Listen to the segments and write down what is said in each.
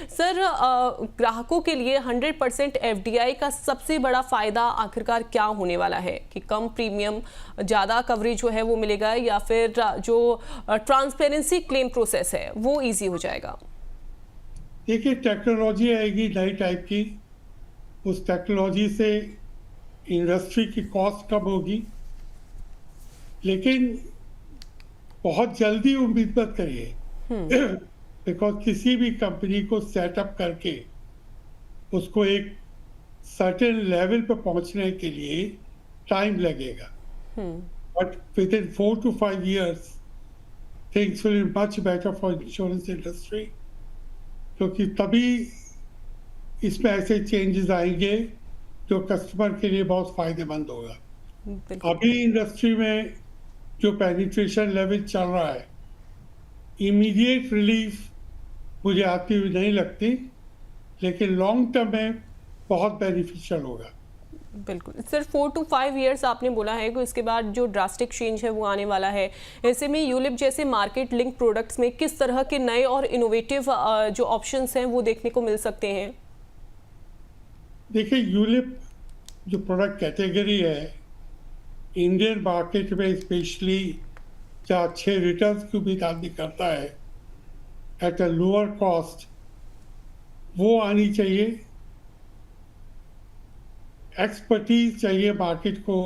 Sir, ग्राहकों के लिए 100% एफडीआई का सबसे बड़ा फायदा आखिरकार क्या होने वाला है कि कम प्रीमियम, ज़्यादा कवरेज जो है वो मिलेगा, या फिर जो ट्रांसपेरेंसी क्लेम प्रोसेस है वो इजी हो जाएगा? देखिए, टेक्नोलॉजी आएगी नई टाइप की। उस टेक्नोलॉजी से इंडस्ट्री की कॉस्ट कम होगी, लेकिन बहुत जल्दी उम्मीद मत करिए। बिकॉज किसी भी कंपनी को सेटअप करके उसको एक सर्टेन लेवल पर पहुंचने के लिए टाइम लगेगा, but with in 4 to 5 years things will be much better for insurance industry, क्योंकि तभी इसमें ऐसे चेंजेस आएंगे जो कस्टमर के लिए बहुत फायदेमंद होगा। अभी इंडस्ट्री में जो पेनिट्रेशन लेवल चल रहा है, इमीडिएट रिलीफ मुझे आती हुई नहीं लगती, लेकिन लॉन्ग टर्म में बहुत बेनिफिशियल होगा। बिल्कुल सर, 4 to 5 ईयर्स आपने बोला है कि उसके बाद जो ड्रास्टिक चेंज है वो आने वाला है। ऐसे में यूलिप जैसे मार्केट लिंक प्रोडक्ट्स में किस तरह के नए और इनोवेटिव जो ऑप्शंस हैं वो देखने को मिल सकते हैं? देखिए, यूलिप जो प्रोडक्ट कैटेगरी है इंडियन मार्केट में स्पेशली, जहाँ अच्छे रिटर्न्स की उम्मीद आदमी करता है एट अ लोअर कॉस्ट, वो आनी चाहिए। एक्सपर्टीज चाहिए मार्केट को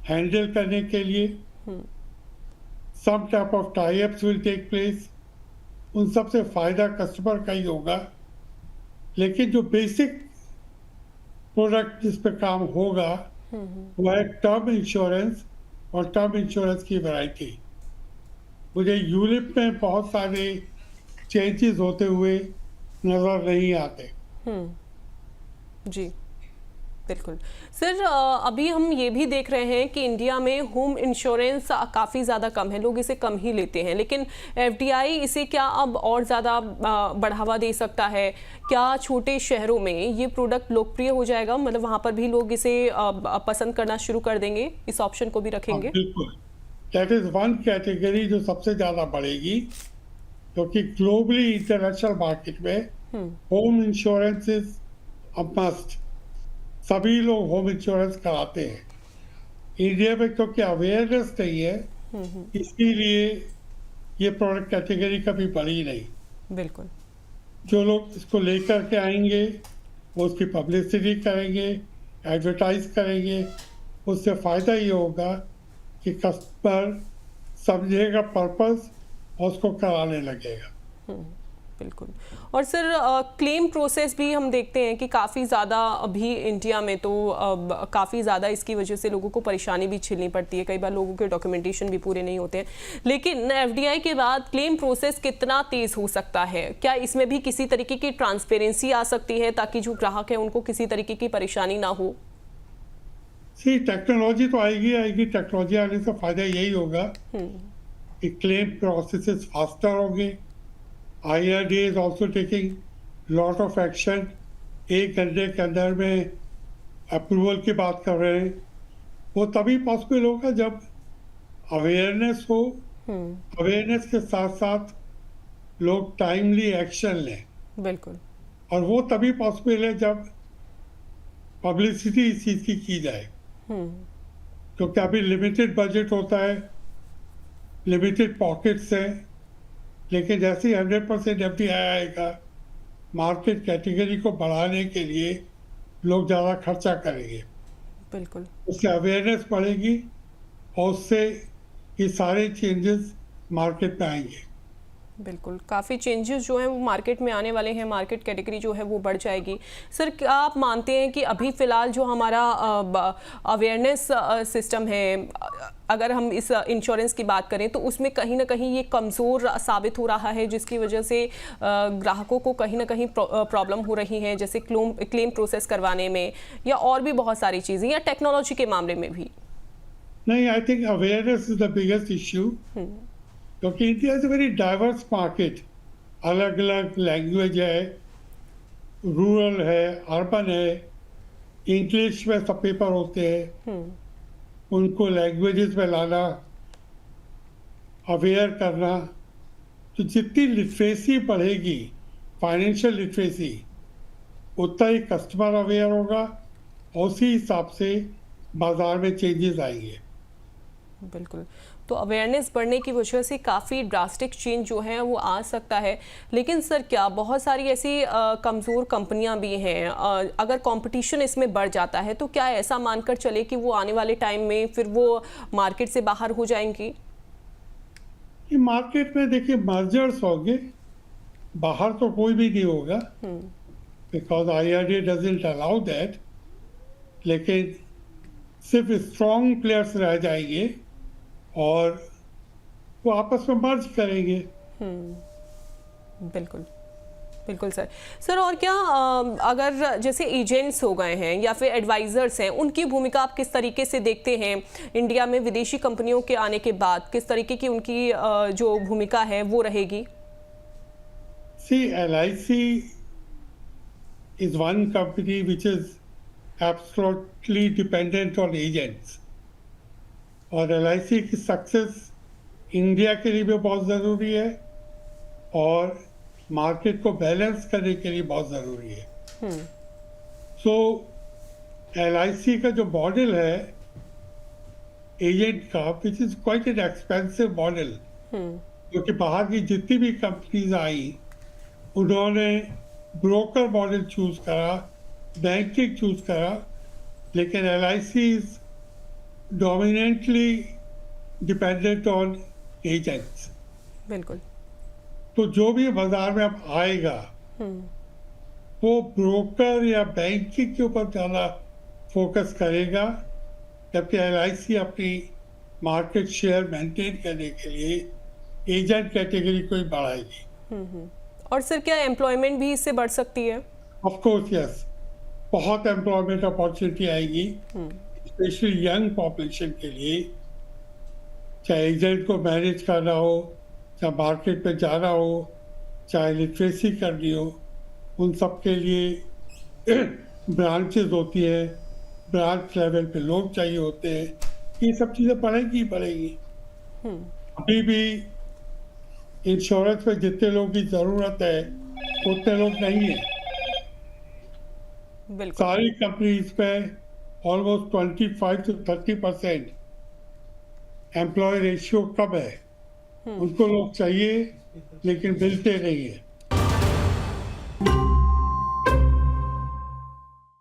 हैंडल करने के लिए। Some type of tie ups will take place. उन सब से फायदा कस्टमर का ही होगा, लेकिन जो बेसिक प्रोडक्ट जिस पे काम होगा वो है टर्म इंश्योरेंस और टर्म इंश्योरेंस की वैरायटी। मुझे यूलिप में बहुत सारे चेंजेस होते हुए नजर नहीं आते। जी बिल्कुल सर, अभी हम ये भी देख रहे हैं कि इंडिया में होम इंश्योरेंस काफ़ी ज़्यादा कम है, लोग इसे कम ही लेते हैं, लेकिन एफडीआई इसे क्या अब और ज़्यादा बढ़ावा दे सकता है? क्या छोटे शहरों में ये प्रोडक्ट लोकप्रिय हो जाएगा, मतलब वहाँ पर भी लोग इसे पसंद करना शुरू कर देंगे, इस ऑप्शन को भी रखेंगे? बिल्कुल, दैट इज वन कैटेगरी जो सबसे ज़्यादा बढ़ेगी, क्योंकि ग्लोबली इंटरनेशनल मार्केट में home insurance is a must. सभी लोग होम इंश्योरेंस कराते हैं। इंडिया में क्योंकि अवेयरनेस नहीं है, इसीलिए ये प्रोडक्ट कैटेगरी कभी बढ़ी नहीं। बिल्कुल, जो लोग इसको लेकर के आएंगे वो उसकी पब्लिसिटी करेंगे, एडवर्टाइज करेंगे। उससे फ़ायदा ये होगा कि कस्टमर समझेगा पर्पस और उसको कराने लगेगा। बिल्कुल। और सर, क्लेम प्रोसेस भी हम देखते हैं कि काफ़ी ज़्यादा अभी इंडिया में तो काफ़ी ज़्यादा इसकी वजह से लोगों को परेशानी भी झेलनी पड़ती है, कई बार लोगों के डॉक्यूमेंटेशन भी पूरे नहीं होते हैं। लेकिन एफडीआई के बाद क्लेम प्रोसेस कितना तेज़ हो सकता है? क्या इसमें भी किसी तरीके की ट्रांसपेरेंसी आ सकती है ताकि जो ग्राहक है उनको किसी तरीके की परेशानी ना हो? टेक्नोलॉजी तो आएगी आएगी। टेक्नोलॉजी आने से फ़ायदा यही होगा कि क्लेम प्रोसेसेस फास्टर होंगे। IRDA is also taking lot of action। 1 घंटे के अंदर में अप्रूवल की बात कर रहे हैं। वो तभी पॉसिबल होगा जब अवेयरनेस हो। अवेयरनेस के साथ साथ लोग टाइमली एक्शन लें। बिल्कुल। और वो तभी पॉसिबल है जब पब्लिसिटी इस चीज़ की जाए, क्योंकि अभी लिमिटेड बजट होता है, लिमिटेड पॉकेट्स हैं। लेकिन जैसे ही 100% एफडीआई आएगा, मार्केट कैटेगरी को बढ़ाने के लिए लोग ज़्यादा खर्चा करेंगे। बिल्कुल, उससे अवेयरनेस बढ़ेगी और उससे ये सारे चेंजेस मार्केट में आएंगे। बिल्कुल, काफ़ी चेंजेस जो हैं वो मार्केट में आने वाले हैं, मार्केट कैटेगरी जो है वो बढ़ जाएगी। सर, क्या आप मानते हैं कि अभी फ़िलहाल जो हमारा अवेयरनेस सिस्टम है, अगर हम इस इंश्योरेंस की बात करें तो उसमें कहीं ना कहीं ये कमज़ोर साबित हो रहा है, जिसकी वजह से ग्राहकों को कहीं ना कहीं प्रॉब्लम हो रही है, जैसे क्लेम प्रोसेस करवाने में, या और भी बहुत सारी चीज़ें, या टेक्नोलॉजी के मामले में भी? नहीं, I think awareness is the biggest issue, क्योंकि India is a very diverse market. अलग अलग लैंग्वेज है, रूरल है, अर्बन है, इंग्लिश में सब पेपर होते हैं। उनको लैंग्वेजेस में लाना, अवेयर करना, तो जितनी लिटरेसी बढ़ेगी, फाइनेंशियल लिटरेसी, उतना ही कस्टमर अवेयर होगा और उसी हिसाब से बाजार में चेंजेस आएंगे। बिल्कुल। तो अवेयरनेस बढ़ने की वजह से काफ़ी ड्रास्टिक चेंज जो है वो आ सकता है। लेकिन सर क्या बहुत सारी ऐसी कमज़ोर कंपनियां भी हैं, अगर कंपटीशन इसमें बढ़ जाता है तो क्या ऐसा मानकर चले कि वो आने वाले टाइम में फिर वो मार्केट से बाहर हो जाएंगी? ये मार्केट में देखिए मर्जर्स होंगे, बाहर तो कोई भी नहीं होगा, because IRDA doesn't allow that. लेकिन सिर्फ स्ट्रॉन्ग प्लेयर्स रह जाएंगे और वो आपस में मर्ज करेंगे। बिल्कुल बिल्कुल सर। सर और क्या अगर जैसे एजेंट्स हो गए हैं या फिर एडवाइजर्स हैं, उनकी भूमिका आप किस तरीके से देखते हैं इंडिया में विदेशी कंपनियों के आने के बाद? किस तरीके की उनकी जो भूमिका है वो रहेगी? सी LIC is one company which is absolutely dependent on agents, और LIC की सक्सेस इंडिया के लिए भी बहुत ज़रूरी है और मार्केट को बैलेंस करने के लिए बहुत ज़रूरी है। सो LIC का जो मॉडल है एजेंट का, which is quite an expensive model, क्योंकि बाहर की जितनी भी कंपनीज आई उन्होंने ब्रोकर मॉडल चूज करा, बैंकिंग चूज करा, लेकिन LIC is dominantly dependent on agents. बिल्कुल। तो जो भी बाजार में अब आएगा वो ब्रोकर या बैंकिंग के ऊपर ज़्यादा फोकस करेगा, जबकि LIC अपनी मार्केट शेयर मेंटेन करने के लिए एजेंट कैटेगरी को ही बढ़ाएगी। और सर क्या एम्प्लॉयमेंट भी इससे बढ़ सकती है? ऑफ कोर्स यस, बहुत एम्प्लॉयमेंट अपॉर्चुनिटी आएगी, स्पेशली यंग पॉपुलेशन के लिए। चाहे एजेंट को मैनेज करना हो, चाहे मार्केट में जाना हो, चाहे लिटरेसी करनी हो, उन सब के लिए ब्रांचेस होती है, ब्रांच लेवल पे लोग चाहिए होते हैं। ये सब चीज़ें बढ़ेगी ही बढ़ेगी। अभी भी इंश्योरेंस में जितने लोगों की ज़रूरत है उतने लोग नहीं है। बिल्कुल। सारी कंपनीज पे ऑलमोस्ट 25 to 30% एम्प्लॉय रेशियो कम है। उनको लोग चाहिए लेकिन मिलते नहीं है।